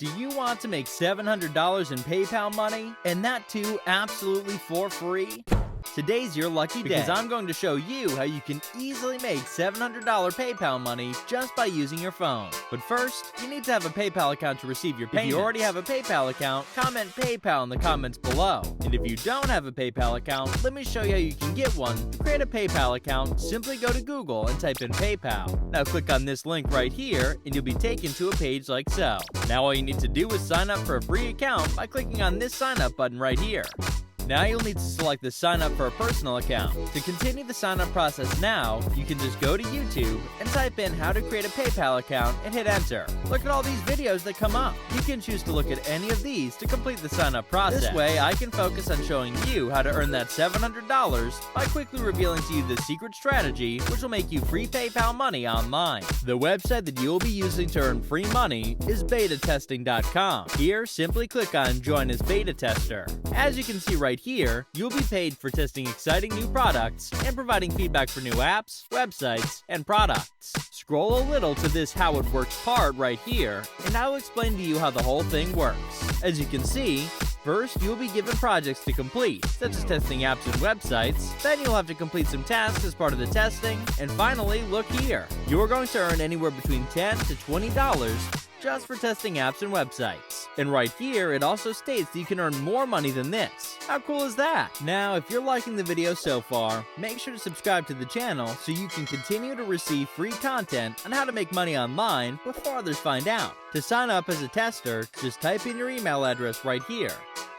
Do you want to make $700 in PayPal money? And that too absolutely for free? Today's your lucky day, because I'm going to show you how you can easily make $700 PayPal money just by using your phone. But first, you need to have a PayPal account to receive your payments. If you already have a PayPal account, comment PayPal in the comments below. And if you don't have a PayPal account, let me show you how you can get one. To create a PayPal account, simply go to Google and type in PayPal. Now click on this link right here, and you'll be taken to a page like so. Now all you need to do is sign up for a free account by clicking on this sign up button right here. Now you'll need to select the sign up for a personal account. To continue the sign up process now, you can just go to YouTube and type in how to create a PayPal account and hit enter. Look at all these videos that come up. You can choose to look at any of these to complete the sign up process. This way I can focus on showing you how to earn that $700 by quickly revealing to you the secret strategy which will make you free PayPal money online. The website that you will be using to earn free money is betatesting.com. Here, simply click on join as beta tester. As you can see right here, you'll be paid for testing exciting new products and providing feedback for new apps, websites, and products. Scroll a little to this how it works part right here, and I will explain to you how the whole thing works. As you can see, first, you'll be given projects to complete, such as testing apps and websites. Then you'll have to complete some tasks as part of the testing. And finally, look here. You're going to earn anywhere between $10 to $20 just for testing apps and websites. And right here, it also states that you can earn more money than this. How cool is that? Now, if you're liking the video so far, make sure to subscribe to the channel so you can continue to receive free content on how to make money online before others find out. To sign up as a tester, just type in your email address right here,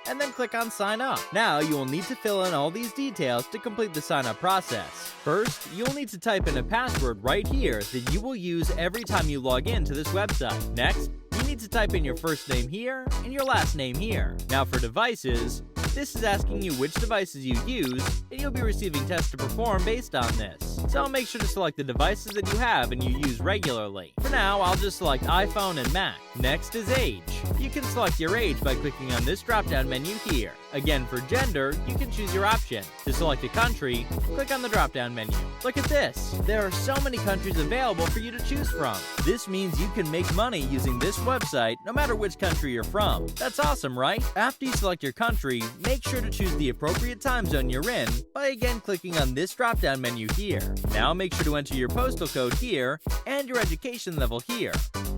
and then click on sign up. Now you will need to fill in all these details to complete the sign up process. First, you'll need to type in a password right here that you will use every time you log in to this website. Next, you need to type in your first name here and your last name here. Now for devices, this is asking you which devices you use, and you'll be receiving tests to perform based on this. So make sure to select the devices that you have and you use regularly. For now, I'll just select iPhone and Mac. Next is age. You can select your age by clicking on this drop-down menu here. Again, for gender, you can choose your option. To select a country, click on the drop-down menu. Look at this. There are so many countries available for you to choose from. This means you can make money using this website no matter which country you're from. That's awesome, right? After you select your country, make sure to choose the appropriate time zone you're in by again clicking on this drop-down menu here. Now make sure to enter your postal code here and your education level here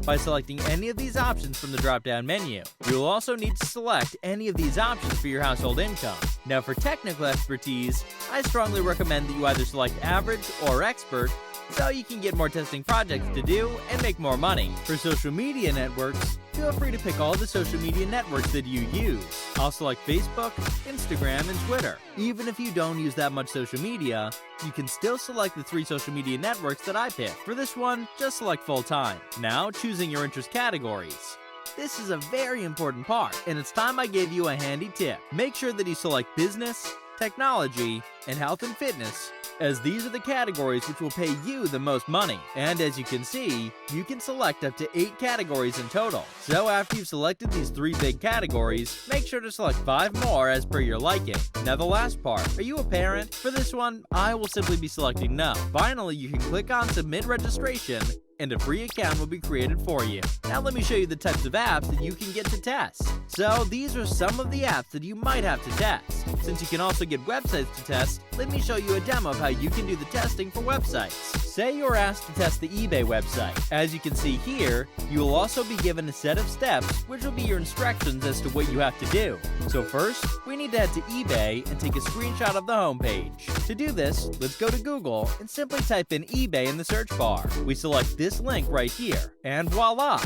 by selecting any of these options from the drop-down menu. You'll also need to select any of these options for your household income. Now for technical expertise, I strongly recommend that you either select average or expert so you can get more testing projects to do and make more money. For social media networks, feel free to pick all the social media networks that you use. I'll select Facebook, Instagram, and Twitter. Even if you don't use that much social media, you can still select the 3 social media networks that I picked. For this one, just select full-time. Now, choosing your interest categories. This is a very important part, and it's time I gave you a handy tip. Make sure that you select business, technology, and health and fitness, as these are the categories which will pay you the most money. And as you can see, you can select up to 8 categories in total. So after you've selected these 3 big categories, make sure to select 5 more as per your liking. Now the last part, are you a parent? For this one, I will simply be selecting no. Finally, you can click on submit registration and a free account will be created for you. Now let me show you the types of apps that you can get to test. So these are some of the apps that you might have to test. Since you can also get websites to test, let me show you a demo of how you can do the testing for websites. Say you're asked to test the eBay website. As you can see here, you will also be given a set of steps which will be your instructions as to what you have to do. So first, we need to head to eBay and take a screenshot of the homepage. To do this, let's go to Google and simply type in eBay in the search bar. We select this link right here, and voila!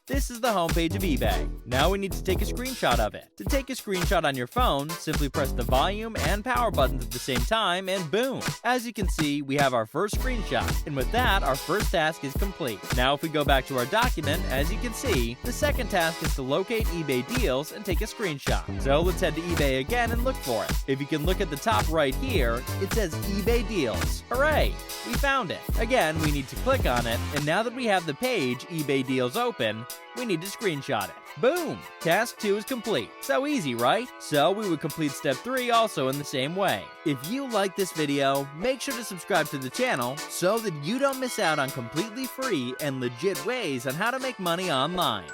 This is the homepage of eBay. Now we need to take a screenshot of it. To take a screenshot on your phone, simply press the volume and power buttons at the same time and boom! As you can see, we have our first screenshot, and with that, our first task is complete. Now if we go back to our document, as you can see, the second task is to locate eBay deals and take a screenshot. So let's head to eBay again and look for it. If you can look at the top right here, it says eBay deals. Hooray! We found it. Again, we need to click on it, and now that we have the page eBay deals open, we need to screenshot it. Boom! Task 2 is complete. So easy, right? So we would complete step 3 also in the same way. If you like this video, make sure to subscribe to the channel so that you don't miss out on completely free and legit ways on how to make money online.